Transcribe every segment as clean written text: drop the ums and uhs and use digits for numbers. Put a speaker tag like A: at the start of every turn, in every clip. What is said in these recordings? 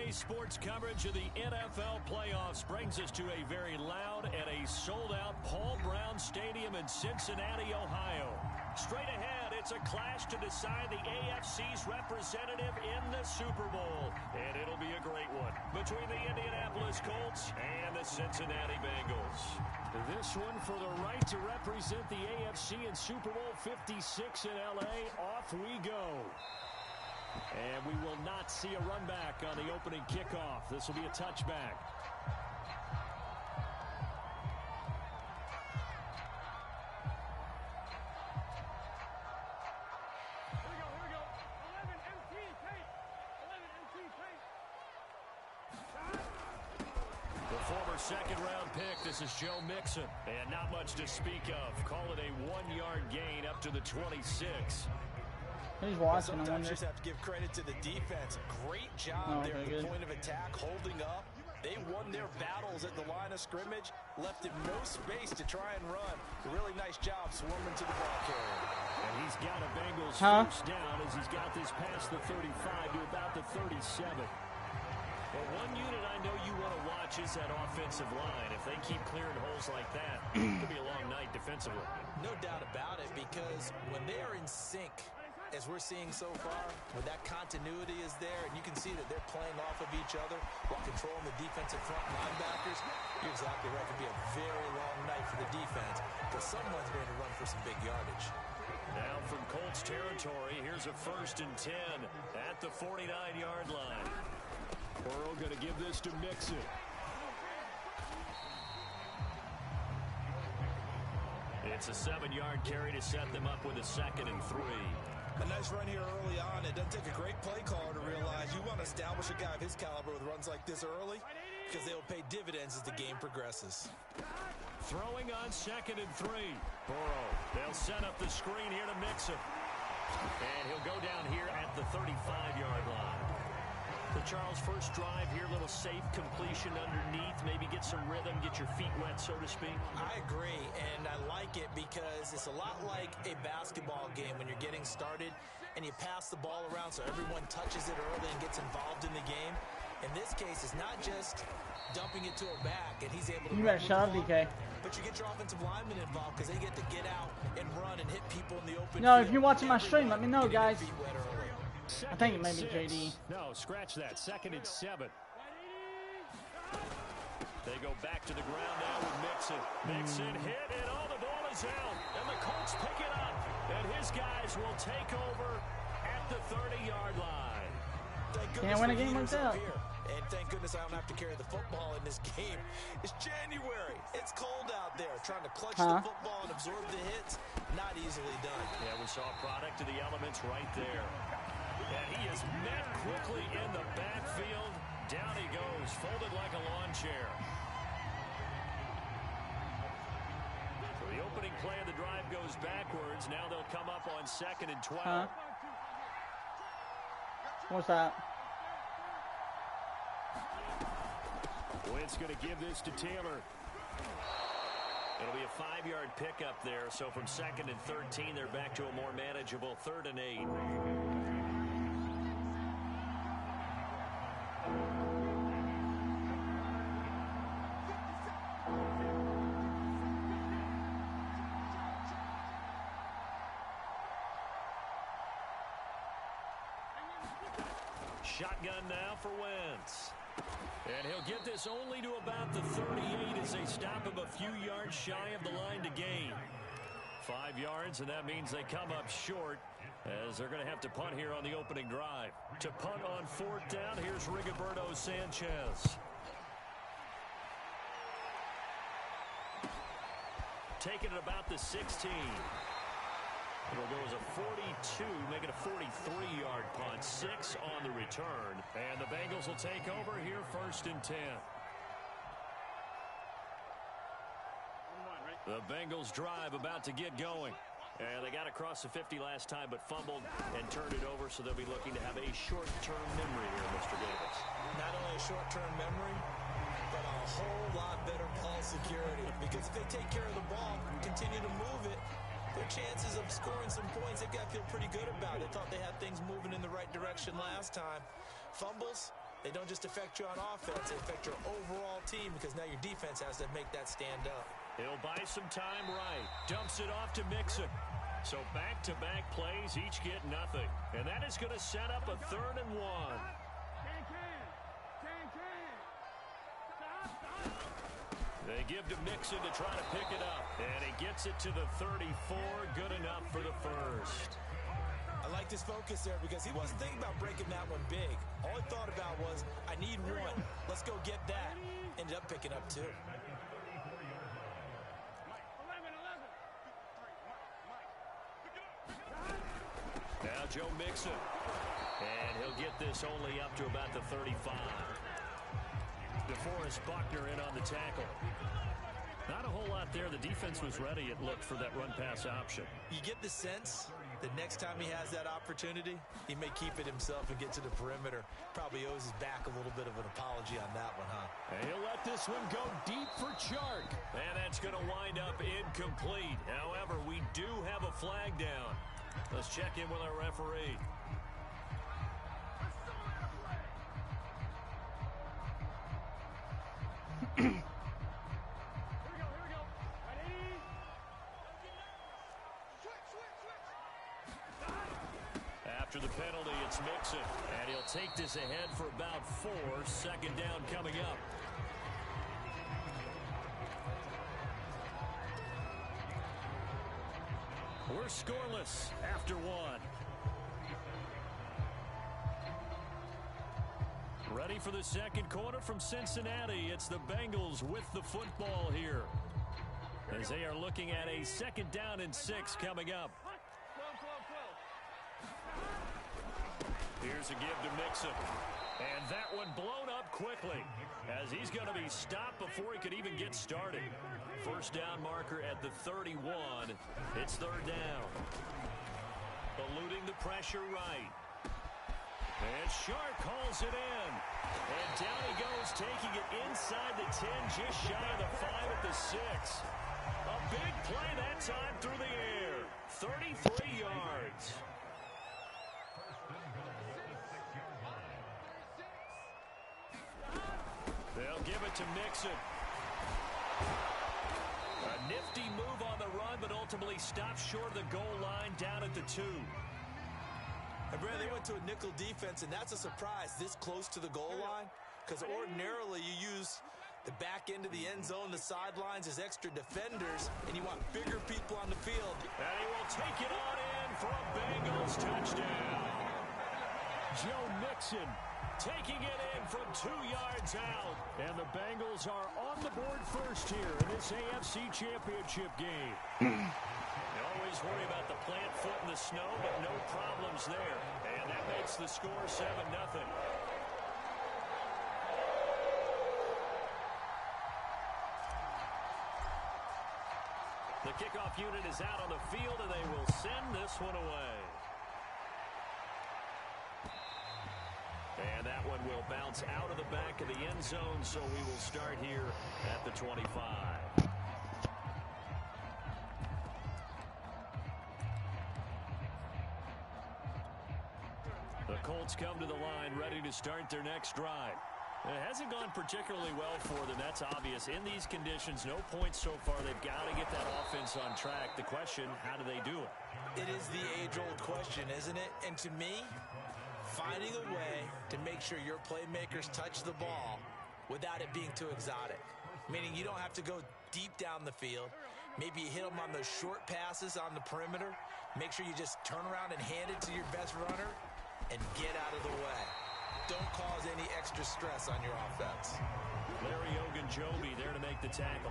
A: Today's sports coverage of the NFL playoffs brings us to a very loud and a sold-out Paul Brown Stadium in Cincinnati, Ohio. Straight ahead, it's a clash to decide the AFC's representative in the Super Bowl. And it'll be a great one between the Indianapolis Colts and the Cincinnati Bengals. This one for the right to represent the AFC in Super Bowl 56 in L.A. Off we go. And we will not see a run back on the opening kickoff. This will be a touchback. Second-round pick, this is Joe Mixon. And not much to speak of. Call it a 1-yard gain up to the 26.
B: He's watching.
C: Sometimes you just have to give credit to the defense. Great job there at the point of attack, holding up. They won their battles at the line of scrimmage, left him no space to try and run. A really nice job swarming to the ball carrier.
A: And he's got a Bengals first down as he's got this past the 35 to about the 37. Well, one unit I know you want to watch is that offensive line. If they keep clearing holes like that, it could be a long night defensively.
C: No doubt about it, because when they are in sync, as we're seeing so far, when that continuity is there, and you can see that they're playing off of each other while controlling the defensive front linebackers, you're exactly right. It could be a very long night for the defense, because someone's going to run for some big yardage.
A: Now from Colts territory, here's a 1st and 10 at the 49-yard line. Burrow going to give this to Mixon. It's a 7-yard carry to set them up with a 2nd and 3.
C: A nice run here early on. It doesn't take a great play caller to realize you want to establish a guy of his caliber with runs like this early, because they'll pay dividends as the game progresses.
A: Throwing on 2nd and 3. Burrow. They'll set up the screen here to Mixon. And he'll go down here at the 35-yard line. The Charles first drive here, little safe completion underneath, maybe get some rhythm, get your feet wet, so to speak.
C: I agree, and I like it because it's a lot like a basketball game when you're getting started and you pass the ball around so everyone touches it early and gets involved in the game. In this case, it's not just dumping it to a back and he's able to run with the ball, but you get your offensive linemen involved because they get to get out and run and hit people in the open field.
B: If you're watching my stream, let me know, guys. I think it may be JD.
A: No, scratch that. 2nd and 7. They go back to the ground now with Mixon. Mixon hit, and the ball is out. And the Colts pick it up. And his guys will take over at the 30-yard line.
B: Can't win a game like that.
C: And thank goodness I don't have to carry the football in this game. It's January. It's cold out there. Trying to clutch the football and absorb the hits, not easily done.
A: Yeah, we saw a product of the elements right there. And he is met quickly in the backfield. Down he goes, folded like a lawn chair. So the opening play of the drive goes backwards. Now they'll come up on 2nd and 12.
B: What's that?
A: Wentz going to give this to Taylor. It'll be a 5-yard pickup there. So from 2nd and 13, they're back to a more manageable 3rd and 8. Shotgun now for Wentz. And he'll get this only to about the 38 as they stop him a few yards shy of the line to gain. 5 yards, and that means they come up short as they're going to have to punt here on the opening drive. To punt on 4th down, here's Rigoberto Sanchez. Taking it about the 16. It'll go as a 42, make it a 43-yard punt. 6 on the return. And the Bengals will take over here 1st and 10. The Bengals drive about to get going. And they got across the 50 last time, but fumbled and turned it over, so they'll be looking to have a short-term memory here, Mr. Davis.
C: Not only a short-term memory, but a whole lot better ball security. Because if they take care of the ball, continue to move it, their chances of scoring some points, they've got to feel pretty good about it. Thought they had things moving in the right direction last time. Fumbles, They don't just affect you on offense, they affect your overall team because now your defense has to make that stand up.
A: He'll buy some time right. Dumps it off to Mixon. So back-to-back plays, each get nothing. And that is going to set up a 3rd and 1. They give to Mixon to try to pick it up. And he gets it to the 34. Good enough for the first.
C: I like his focus there because he wasn't thinking about breaking that one big. All he thought about was, I need one. Let's go get that. Ended up picking up 2.
A: Now Joe Mixon. And he'll get this only up to about the 35. DeForest Buckner in on the tackle. Not a whole lot there. The defense was ready, it looked, for that run-pass option.
C: You get the sense that next time he has that opportunity, he may keep it himself and get to the perimeter. Probably owes his back a little bit of an apology on that one, huh?
A: And he'll let this one go deep for Chark. And that's going to wind up incomplete. However, we do have a flag down. Let's check in with our referee. After the penalty, it's Mixon. And he'll take this ahead for about 4. 2nd down coming up. We're scoreless after 1. Ready for the 2nd quarter from Cincinnati. It's the Bengals with the football here, as they are looking at a 2nd down and 6 coming up. Here's a give to Mixon. And that one blown up quickly, as he's going to be stopped before he could even get started. 1st down marker at the 31. It's 3rd down. Eluding the pressure right. And Chark hauls it in. And down he goes, taking it inside the 10, just shy of the 5 at the 6. A big play that time through the air. 33 yards. They'll give it to Mixon. A nifty move on the run, but ultimately stopped short of the goal line down at the 2.
C: And Brad, they went to a nickel defense, and that's a surprise this close to the goal line, because ordinarily you use the back end of the end zone, the sidelines as extra defenders, and you want bigger people on the field.
A: And he will take it on in for a Bengals touchdown. Joe Mixon taking it in from 2 yards out. And the Bengals are on the board first here in this AFC Championship game. You always worry about the plant foot in the snow, but no problems there. And that makes the score 7-0. The kickoff unit is out on the field, and they will send this one away. And that one will bounce out of the back of the end zone, so we will start here at the 25. The Colts come to the line, ready to start their next drive. It hasn't gone particularly well for them, that's obvious. In these conditions, no points so far. They've got to get that offense on track. The question, how do they do it?
C: It is the age-old question, isn't it? And to me, finding a way to make sure your playmakers touch the ball without it being too exotic. Meaning you don't have to go deep down the field. Maybe you hit them on those short passes on the perimeter. Make sure you just turn around and hand it to your best runner and get out of the way. Don't cause any extra stress on your offense.
A: Larry Ogunjobi there to make the tackle.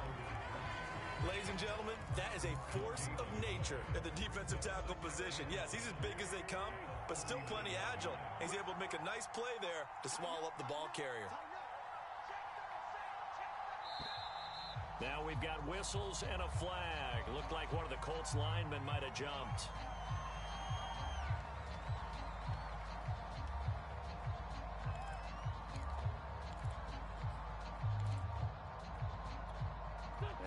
C: Ladies and gentlemen, that is a force of nature at the defensive tackle position. Yes, he's as big as they come, but still plenty agile. He's able to make a nice play there to swallow up the ball carrier.
A: Now we've got whistles and a flag. Looked like one of the Colts linemen might have jumped.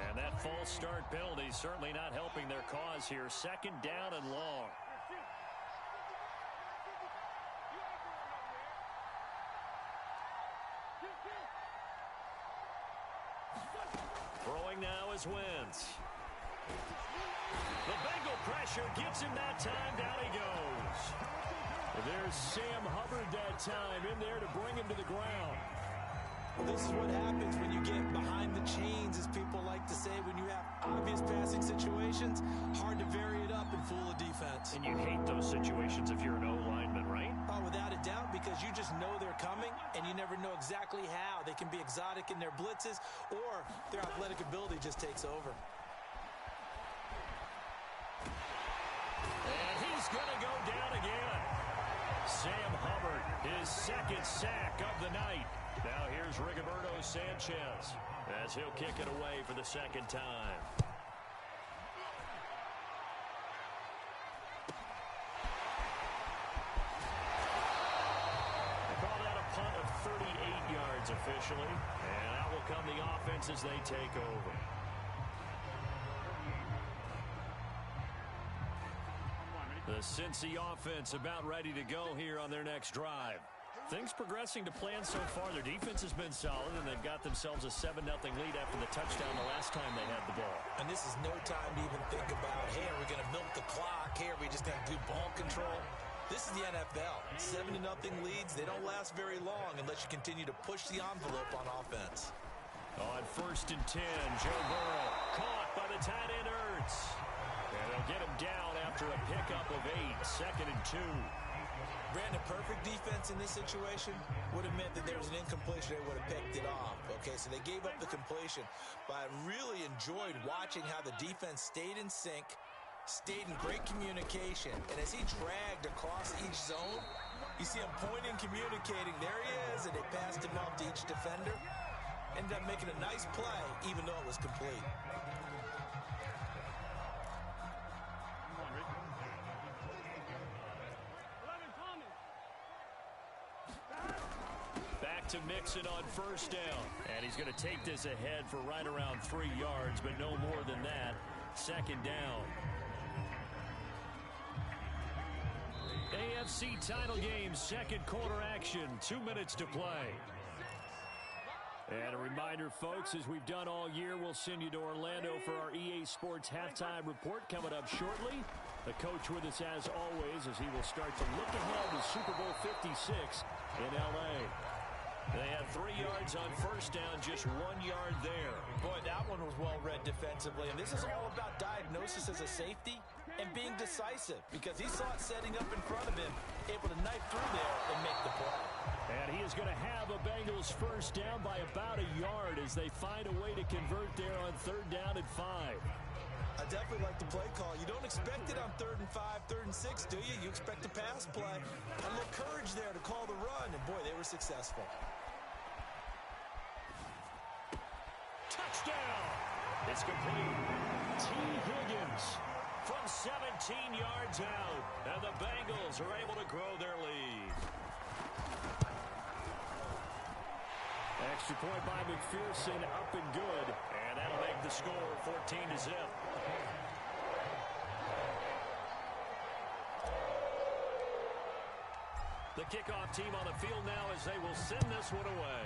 A: And that false start penalty certainly not helping their cause here. 2nd down and long. now is Wentz. The Bengal pressure gets him that time. Down he goes. There's Sam Hubbard that time in there to bring him to the ground.
C: This is what happens when you get behind the chains, as people like to say. When you have obvious passing situations, hard to vary it up and fool a defense.
A: And you hate those situations if you're an O-lineman, right?
C: Oh, without a doubt, because you just know they're coming, and you never know exactly how. They can be exotic in their blitzes, or their athletic ability just takes over.
A: And he's going to go down again. Sam Hubbard, his second sack of the night. Now here's Rigoberto Sanchez as he'll kick it away for the second time. They call that a punt of 38 yards officially. And out will come the offense as they take over. The Cincy offense about ready to go here on their next drive. Things progressing to plan so far. Their defense has been solid, and they've got themselves a 7-0 lead after the touchdown the last time they had the ball.
C: And this is no time to even think about, hey, are we going to milk the clock? Hey, are we just going to do ball control? This is the NFL. 7-0 leads, they don't last very long unless you continue to push the envelope on offense.
A: On 1st and 10, Joe Burrow caught by the tight end Ertz. And they'll get him down after a pickup of 8, 2nd and 2.
C: Brandon, perfect defense in this situation would have meant that there was an incompletion. They would have picked it off. Okay, so they gave up the completion. But I really enjoyed watching how the defense stayed in sync, stayed in great communication. And as he dragged across each zone, you see him pointing, communicating. There he is, and they passed him off to each defender. Ended up making a nice play, even though it was complete.
A: To Mixon on 1st down. And he's going to take this ahead for right around 3 yards, but no more than that. 2nd down. AFC title game, 2nd quarter action. 2 minutes to play. And a reminder, folks, as we've done all year, we'll send you to Orlando for our EA Sports halftime report coming up shortly. The coach with us as always as he will start to look ahead to Super Bowl 56 in L.A. They had 3 yards on 1st down, just 1 yard there.
C: Boy, that one was well read defensively. And this is all about diagnosis as a safety and being decisive, because he saw it setting up in front of him, able to knife through there and make the play.
A: And he is going to have a Bengals 1st down by about a yard as they find a way to convert there on 3rd down and 5.
C: I definitely like the play call. You don't expect it on 3rd and 5, 3rd and 6, do you? You expect a pass play. A little courage there to call the run, and boy, they were successful.
A: Touchdown! It's complete. T. Higgins from 17 yards out, and the Bengals are able to grow their lead. Extra point by McPherson, up and good, and that'll make the score 14-0. The kickoff team on the field now as they will send this one away.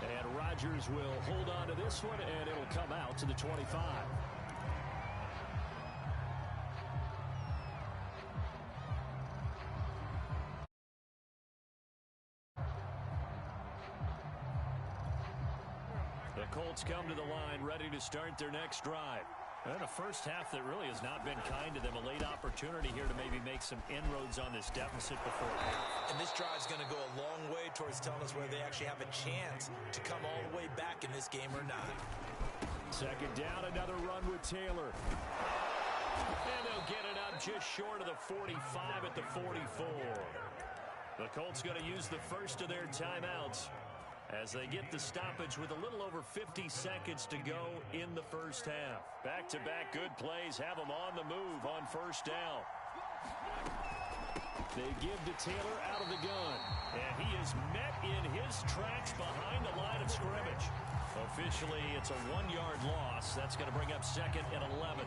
A: And Rodgers will hold on to this one, and it'll come out to the 25. The Colts come to the line, ready to start their next drive. And a first half that really has not been kind to them. A late opportunity here to maybe make some inroads on this deficit before half.
C: And this drive's going to go a long way towards telling us whether they actually have a chance to come all the way back in this game or not.
A: 2nd down, another run with Taylor. And they'll get it up just short of the 45 at the 44. The Colts going to use the first of their timeouts as they get the stoppage with a little over 50 seconds to go in the first half. Back-to-back good plays have them on the move on 1st down. They give to Taylor out of the gun, and he is met in his tracks behind the line of scrimmage. Officially, it's a 1-yard loss. That's going to bring up 2nd and 11.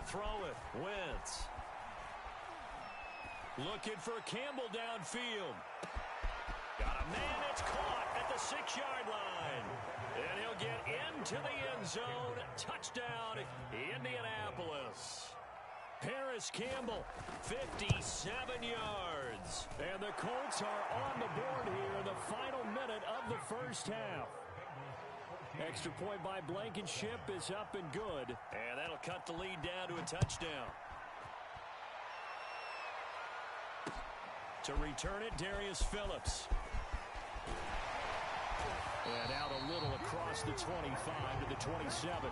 A: He'll throw it. Wentz. Looking for Campbell downfield. Got a man that's caught at the 6-yard line. And he'll get into the end zone. Touchdown, Indianapolis. Paris Campbell, 57 yards. And the Colts are on the board here in the final minute of the first half. Extra point by Blankenship is up and good. And that'll cut the lead down to a touchdown. To return it, Darius Phillips. And out a little across the 25 to the 27.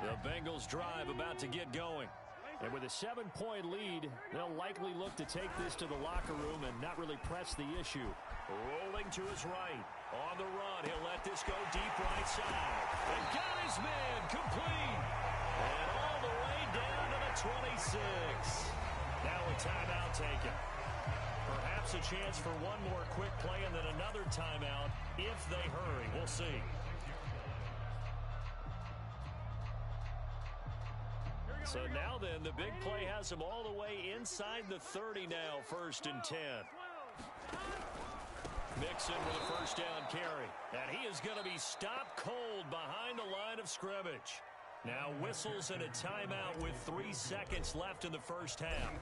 A: The Bengals drive about to get going. And with a 7-point lead, they'll likely look to take this to the locker room and not really press the issue. Rolling to his right. On the run, he'll let this go deep right side. And got his man complete. And all the way down to the 26. Now a timeout taken. Perhaps a chance for one more quick play and then another timeout if they hurry. We'll see. So now then, the big play has him all the way inside the 30 now, 1st and 10. Mixon with a first down carry. And he is going to be stopped cold behind the line of scrimmage. Now whistles and a timeout with 3 seconds left in the first half.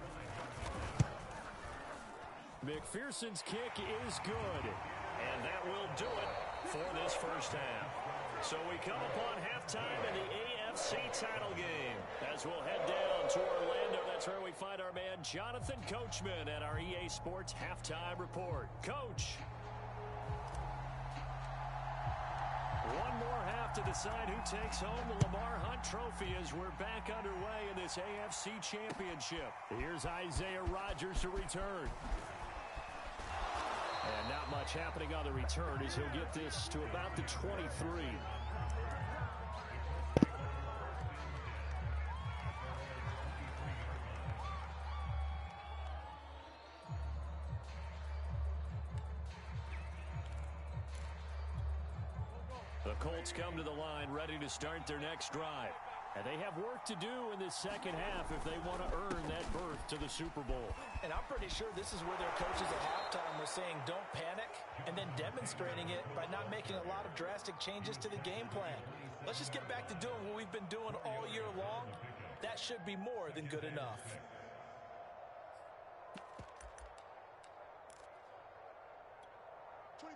A: McPherson's kick is good. And that will do it for this first half. So we come upon halftime in the AFC title game. As we'll head down to Orlando, that's where we find our man Jonathan Coachman at our EA Sports Halftime Report. Coach. One more half to decide who takes home the Lamar Hunt Trophy as we're back underway in this AFC Championship. Here's Isaiah Rodgers to return. And not much happening on the return as he'll get this to about the 23. The Colts come to the line ready to start their next drive. And they have work to do in this second half if they want to earn that berth to the Super Bowl.
C: And I'm pretty sure this is where their coaches at halftime were saying don't panic, and then demonstrating it by not making a lot of drastic changes to the game plan. Let's just get back to doing what we've been doing all year long. That should be more than good enough.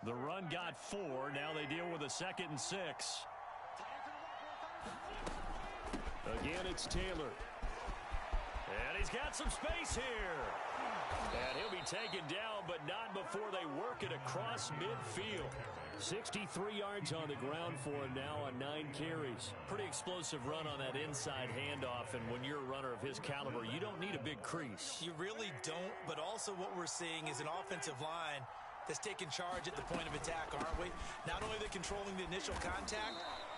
A: The run got 4. Now they deal with a 2nd and 6. Again, it's Taylor. And he's got some space here. And he'll be taken down, but not before they work it across midfield. 63 yards on the ground for him now on 9 carries. Pretty explosive run on that inside handoff, and when you're a runner of his caliber, you don't need a big crease.
C: You really don't, but also what we're seeing is an offensive line that's taking charge at the point of attack, aren't we? Not only are they controlling the initial contact,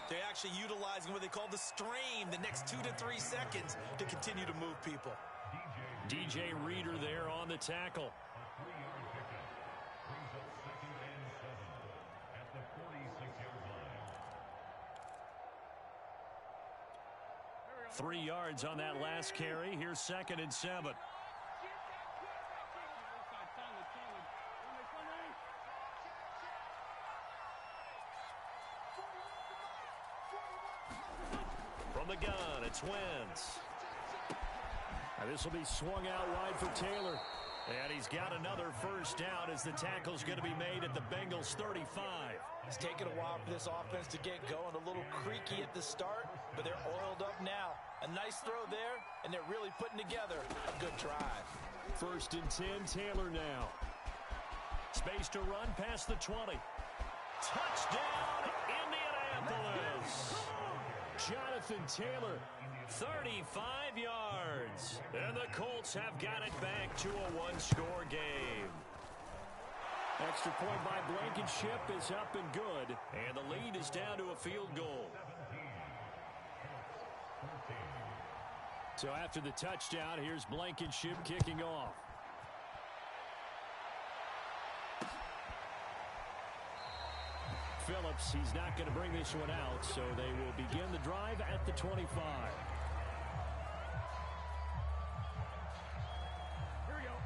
C: they're actually utilizing what they call the strain the next 2 to 3 seconds to continue to move people.
A: DJ Reader there on the tackle. Three yards on that last carry. Here's 2nd and 7. From the gun, it's Wentz. Now this will be swung out wide for Taylor. And he's got another first down as the tackle's going to be made at the Bengals 35.
C: It's taken a while for this offense to get going. A little creaky at the start, but they're oiled up now. A nice throw there, and they're really putting together a good drive.
A: 1st and 10, Taylor now. Space to run past the 20. Touchdown, Indianapolis. Jonathan Taylor, 35 yards. And the Colts have got it back to a one-score game. Extra point by Blankenship is up and good. And the lead is down to a field goal. So after the touchdown, here's Blankenship kicking off. Phillips. He's not going to bring this one out, so they will begin the drive at the 25.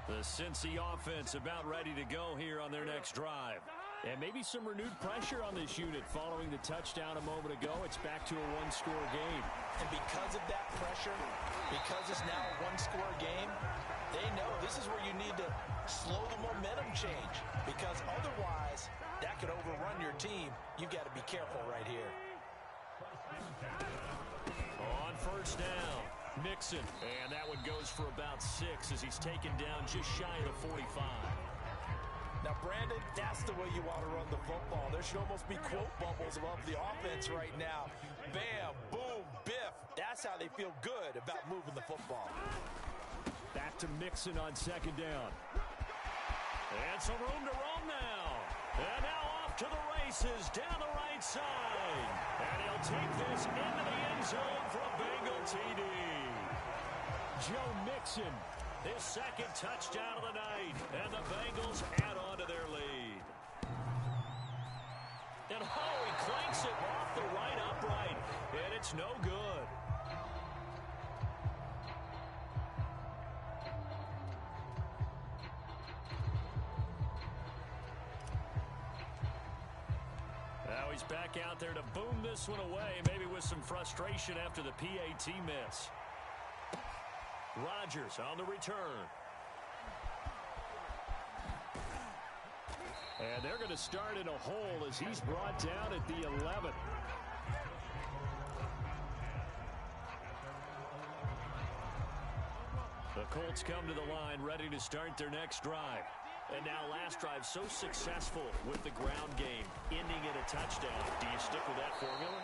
A: The Cincy offense about ready to go here on their next drive. And maybe some renewed pressure on this unit following the touchdown a moment ago. It's back to a one-score game.
C: And because of that pressure, because it's now a one-score game, they know this is where you need to slow the momentum change. Because otherwise, that could overrun your team. You've got to be careful right here.
A: On first down. Mixon, and that one goes for about 6 as he's taken down just shy of the 45.
C: Now, Brandon, that's the way you want to run the football. There should almost be quote bubbles above the offense right now. Bam, boom, biff. That's how they feel good about moving the football.
A: Back to Mixon on second down. And some room to roam now. And now off to the races down the right side. And he'll take this into the end zone for a Bengal TD. Joe Mixon, his second touchdown of the night, and the Bengals add on to their lead. And he clanks it off the right upright, and it's no good. Now he's back out there to boom this one away, maybe with some frustration after the PAT miss. Rodgers on the return. And they're going to start in a hole as he's brought down at the 11. The Colts come to the line ready to start their next drive. And now last drive so successful with the ground game, ending in a touchdown. Do you stick with that formula?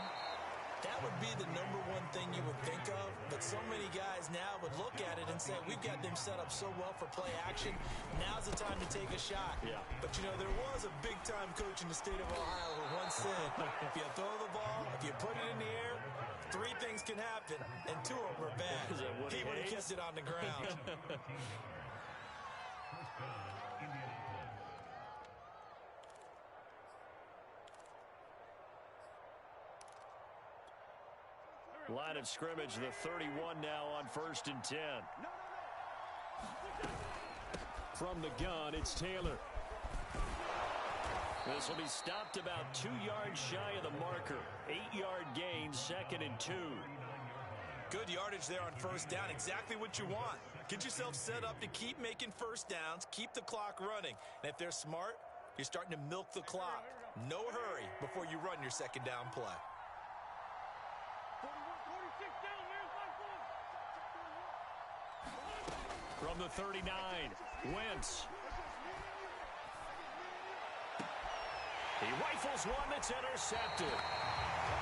C: That would be the number one thing you would think of, but so many guys now would look at it and say, we've got them set up so well for play action. Now's the time to take a shot.
A: Yeah.
C: But, you know, there was a big-time coach in the state of Ohio who once said, if you throw the ball, if you put it in the air, 3 things can happen, and 2 of them are bad. He would have kissed it on the ground.
A: Line of scrimmage, the 31 now on 1st and 10. From the gun, it's Taylor. This will be stopped about 2 yards shy of the marker. 8-yard gain, 2nd and 2.
C: Good yardage there on first down. Exactly what you want. Get yourself set up to keep making first downs, keep the clock running. And if they're smart, you're starting to milk the clock. No hurry before you run your second down play.
A: From the 39, Wentz. He rifles one that's intercepted.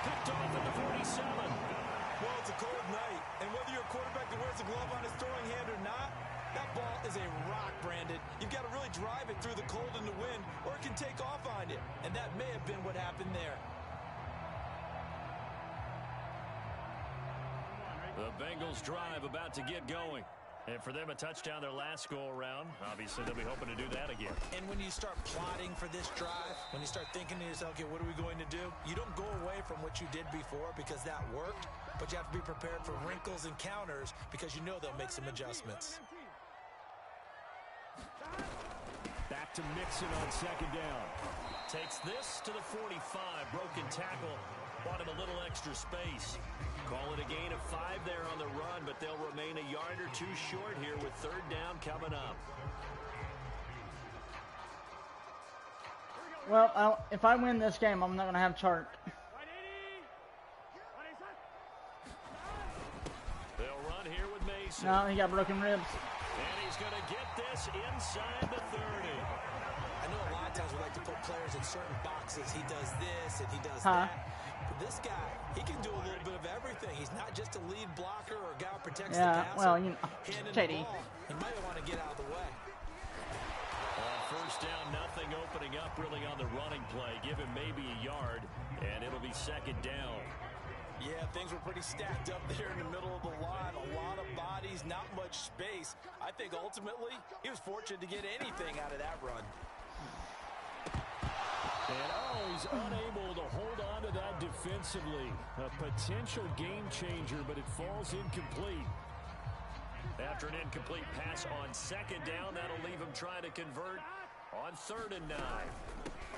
A: Picked off at the 47.
C: Well, it's a cold night, and whether you're a quarterback that wears a glove on his throwing hand or not, that ball is a rock, Brandon. You've got to really drive it through the cold and the wind, or it can take off on you, and that may have been what happened there.
A: The Bengals drive about to get going. And for them, a touchdown their last go-around. Obviously, they'll be hoping to do that again.
C: And when you start plotting for this drive, when you start thinking to yourself, okay, what are we going to do? You don't go away from what you did before because that worked, but you have to be prepared for wrinkles and counters because you know they'll make some adjustments.
A: Back to Mixon on second down. Takes this to the 45. Broken tackle. Bought him a little extra space. Call it a gain of 5 there on the run, but they'll remain a yard or 2 short here with third down coming up.
B: Well, if I win this game, I'm not going to have Chark.
A: They'll run here with Mason.
B: No, he got broken ribs.
A: And he's going to get this inside the 30.
C: I know a lot of times we like to put players in certain boxes. He does this and he does that. But this guy, he can do a little bit of everything. He's not just a lead blocker or a guy who protects the passer.
B: Well, you know,
C: JD. He might want to get out of the way.
A: First down, nothing opening up really on the running play. Give him maybe a yard, and it'll be second down.
C: Yeah, things were pretty stacked up there in the middle of the line. A lot of bodies, not much space. I think ultimately he was fortunate to get anything out of that run.
A: And he's unable to hold on to that defensively. A potential game changer, but it falls incomplete. After an incomplete pass on second down, that'll leave him trying to convert on 3rd and 9.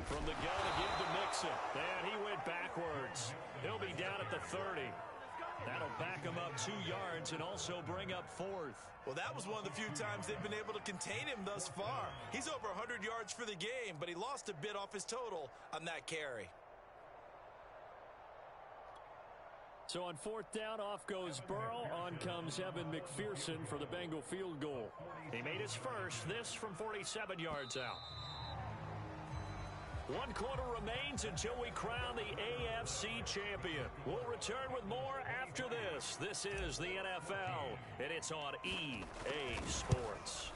A: From the gun to give to Mixon. And he went backwards. He'll be down at the 30. That'll back him up 2 yards and also bring up 4th.
C: Well, that was one of the few times they've been able to contain him thus far. He's over 100 yards for the game, but he lost a bit off his total on that carry.
A: So on 4th down, off goes Burrow. On comes Evan McPherson for the Bengal field goal. He made his first, this from 47 yards out. 1 quarter remains until we crown the AFC champion. We'll return with more after this. This is the NFL, and it's on EA Sports.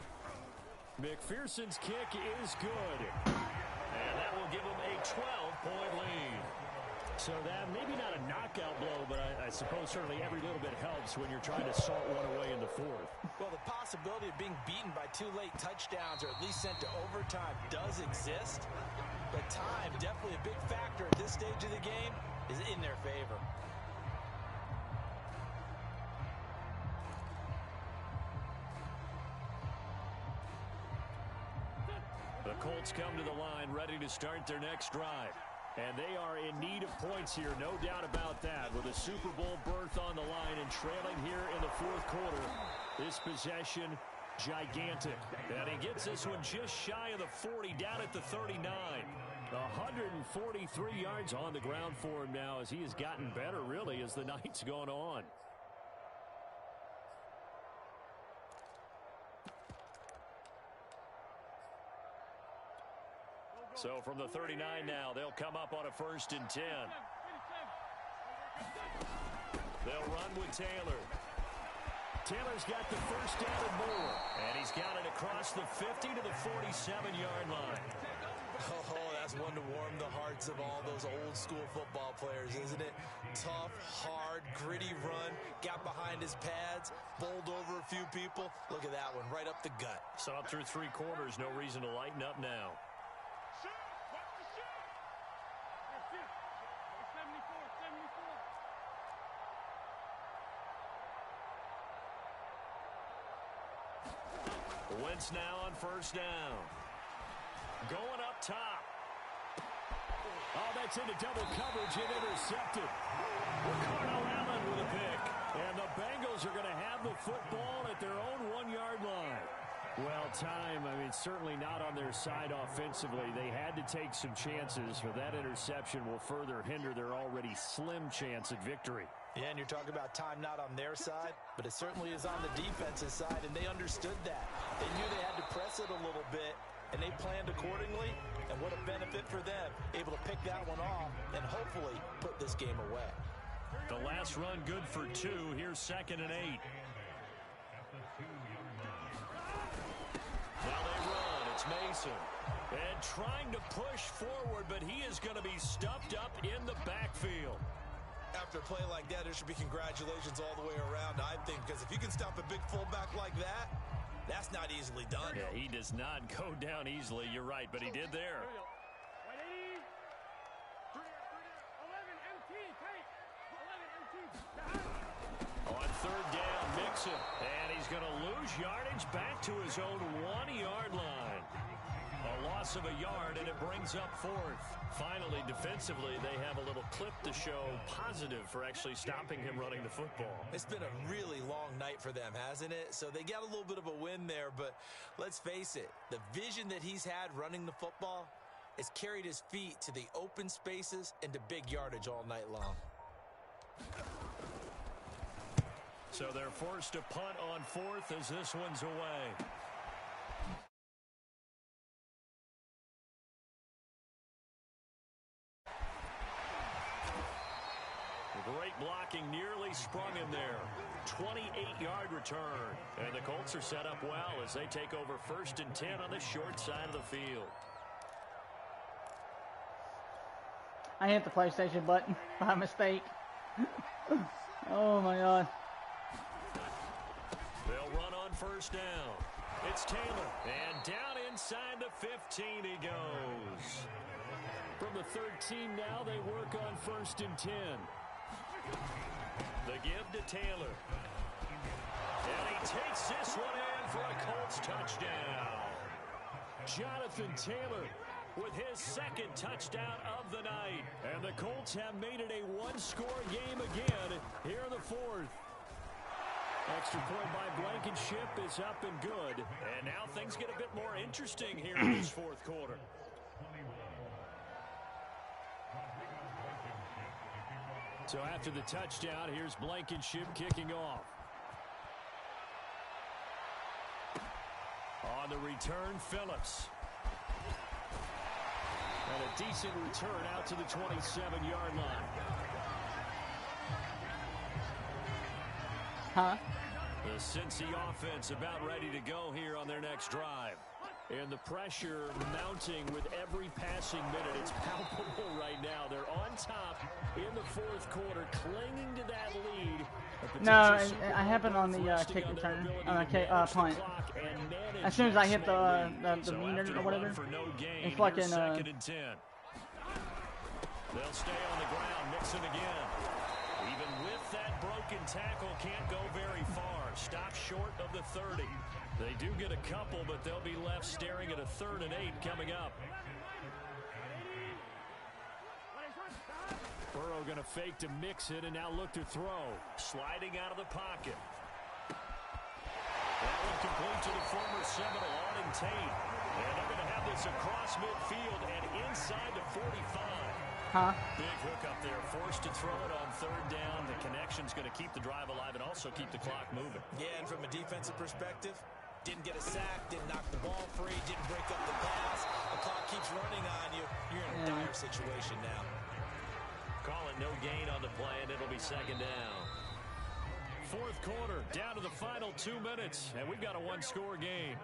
A: McPherson's kick is good, and that will give him a 12-point lead. So that maybe not a knockout blow, but I suppose certainly every little bit helps when you're trying to salt one away in the 4th.
C: Well, the possibility of being beaten by 2 late touchdowns or at least sent to overtime does exist. But time, definitely a big factor at this stage of the game, is in their favor.
A: The Colts come to the line ready to start their next drive. And they are in need of points here, no doubt about that. With a Super Bowl berth on the line and trailing here in the 4th quarter. This possession, gigantic. And he gets this one just shy of the 40, down at the 39. 143 yards on the ground for him now as he has gotten better, really, as the night's gone on. So from the 39 now, they'll come up on a 1st and 10. They'll run with Taylor. Taylor's got the first down and more. And he's got it across the 50 to the 47-yard line.
C: Oh, that's one to warm the hearts of all those old-school football players, isn't it? Tough, hard, gritty run, got behind his pads, bowled over a few people. Look at that one, right up the gut.
A: So up through 3 quarters, no reason to lighten up now. Wentz now on 1st down. Going up top. Oh, that's into double coverage and intercepted. Ricardo Allen with a pick. And the Bengals are going to have the football at their own 1-yard line. Well, time, certainly not on their side offensively. They had to take some chances, but that interception will further hinder their already slim chance at victory.
C: Yeah, and you're talking about time not on their side, but it certainly is on the defensive side, and they understood that. They knew they had to press it a little bit, and they planned accordingly, and what a benefit for them, able to pick that one off and hopefully put this game away.
A: The last run good for 2. Here's 2nd and 8. Now they run. It's Mason. And trying to push forward, but he is going to be stuffed up in the backfield.
C: After a play like that, there should be congratulations all the way around, I think, because if you can stop a big fullback like that, that's not easily done.
A: Yeah, he does not go down easily. You're right, but he did there. On 3rd down, Mixon. And he's going to lose yardage back to his own 1-yard line. A loss of a yard, and it brings up 4th. Finally, defensively, they have a little clip to show positive for actually stopping him running the football.
C: It's been a really long night for them, hasn't it? So they got a little bit of a win there, but let's face it, the vision that he's had running the football has carried his feet to the open spaces and to big yardage all night long.
A: So they're forced to punt on 4th as this one's away. Great blocking, nearly sprung him there. 28-yard return. And the Colts are set up well as they take over 1st and 10 on the short side of the field.
B: I hit the PlayStation button by mistake. Oh my God.
A: They'll run on 1st down. It's Taylor. And down inside the 15 he goes. From the 13 now, they work on 1st and 10. The give to Taylor. And he takes this one in for a Colts touchdown. Jonathan Taylor with his 2nd touchdown of the night. And the Colts have made it a one-score game again here in the 4th. Extra point by Blankenship is up and good. And now things get a bit more interesting here in this 4th quarter. So after the touchdown, here's Blankenship kicking off. On the return, Phillips. And a decent return out to the 27-yard line.
B: Huh?
A: The Cincy offense about ready to go here on their next drive. And the pressure mounting with every passing minute. It's palpable right now. They're on top in the 4th quarter, clinging to that lead.
B: No, it happened on the kick return, punt. As soon as I hit the meter or whatever, it's like in
A: They'll stay on the ground, Mixon again. Even with that broken tackle, can't go very far. Stop short of the 30. They do get a couple, but they'll be left staring at a 3rd and 8 coming up. Burrow going to fake to mix it and now look to throw. Sliding out of the pocket. That one complete to the former Seminole, Arden Tate. And they're going to have this across midfield and inside the 45.
B: Huh?
A: Big hook up there, forced to throw it on 3rd down. The connection's going to keep the drive alive and also keep the clock moving.
C: Yeah, and from a defensive perspective, didn't get a sack, didn't knock the ball free, didn't break up the pass. The clock keeps running on you. You're in a dire situation now.
A: Call it no gain on the play, and it'll be 2nd down. 4th quarter, down to the final 2 minutes, and we've got a one-score game.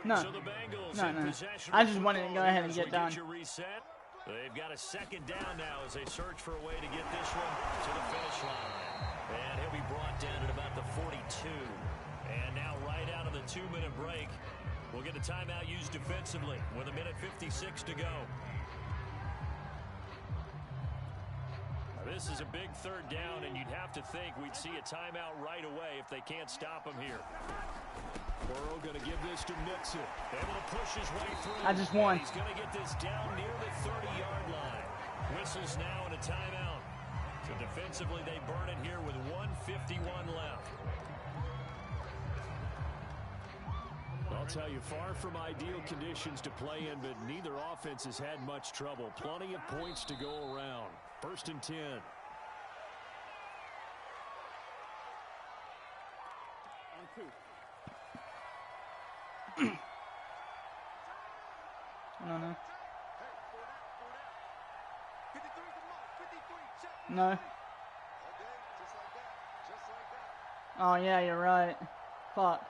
B: No.
A: So the Bengals
B: No.
A: in possession.
B: I just wanted to go ahead and get done.
A: Reset. They've got a 2nd down now as they search for a way to get this one to the finish line. And he'll be brought down at about the 42. And now right out of the 2-minute break, we'll get a timeout used defensively with 1:56 to go. Now, this is a big 3rd down, and you'd have to think we'd see a timeout right away if they can't stop him here. Burrow going to give this to Mixon. Able to push his way through.
B: I just won.
A: He's going to get this down near the 30-yard line. Whistles now and a timeout. So defensively, they burn it here with 1:51 left. I'll tell you, far from ideal conditions to play in, but neither offense has had much trouble. Plenty of points to go around. 1st and 10.
D: On 2.
B: No. No. Oh, yeah, you're right. Fuck.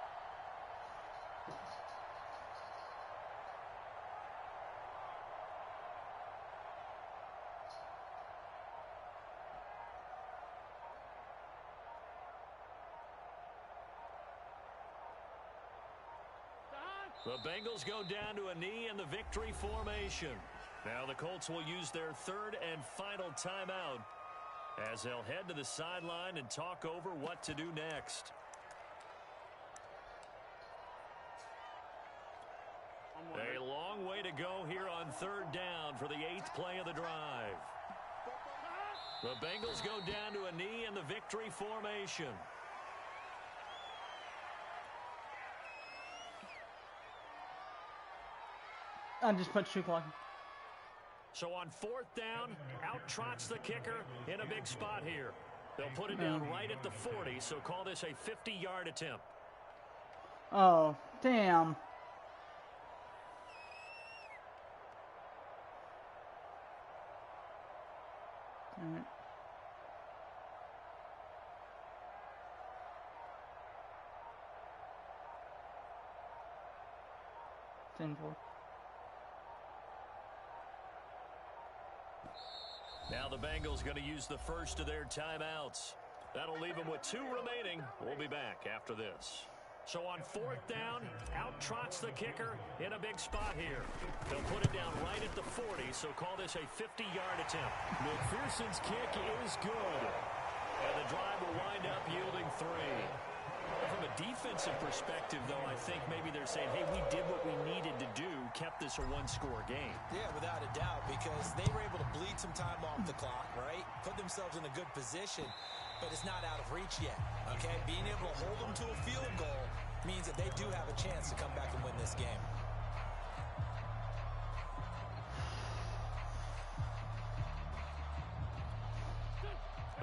A: The Bengals go down to a knee in the victory formation. Now the Colts will use their 3rd and final timeout as they'll head to the sideline and talk over what to do next. A long way to go here on 3rd down for the 8th play of the drive. The Bengals go down to a knee in the victory formation.
B: I just put shoe clock.
A: So on 4th down, out trots the kicker in a big spot here. They'll put it down right at the 40, so call this a 50-yard attempt.
B: Oh, damn. All right. Simple.
A: Now the Bengals going to use the first of their timeouts. That'll leave them with 2 remaining. We'll be back after this. So on 4th down, out trots the kicker in a big spot here. They'll put it down right at the 40, so call this a 50-yard attempt.
D: McPherson's kick is good.
A: And the drive will wind up yielding 3. From a defensive perspective, though, I think maybe they're saying, hey, we did what we needed to do, kept this a one-score game.
C: Yeah, without a doubt, because they were able to bleed some time off the clock, right? Put themselves in a good position, but it's not out of reach yet, okay? Being able to hold them to a field goal means that they do have a chance to come back and win this game.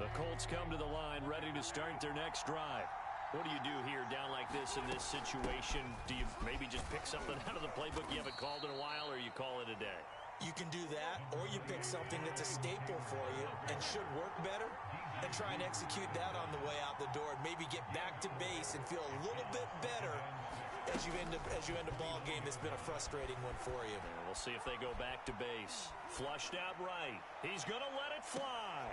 A: The Colts come to the line, ready to start their next drive. What do you do here down like this in this situation? Do you maybe just pick something out of the playbook you haven't called in a while, or you call it a day?
C: You can do that, or you pick something that's a staple for you and should work better, and try and execute that on the way out the door, and maybe get back to base and feel a little bit better as you end a ball game that's been a frustrating one for you.
A: And we'll see if they go back to base. Flushed out right. He's going to let it fly.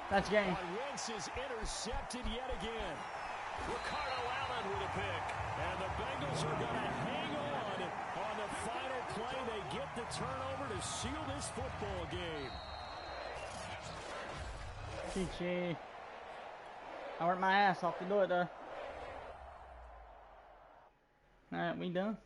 B: That's game.
D: Wentz is intercepted yet again.
A: Ricardo Allen with a pick. And the Bengals are going to hang on the final play. They get the turnover to seal this football game.
B: Gee. I worked my ass off to do it, though. Alright, we done?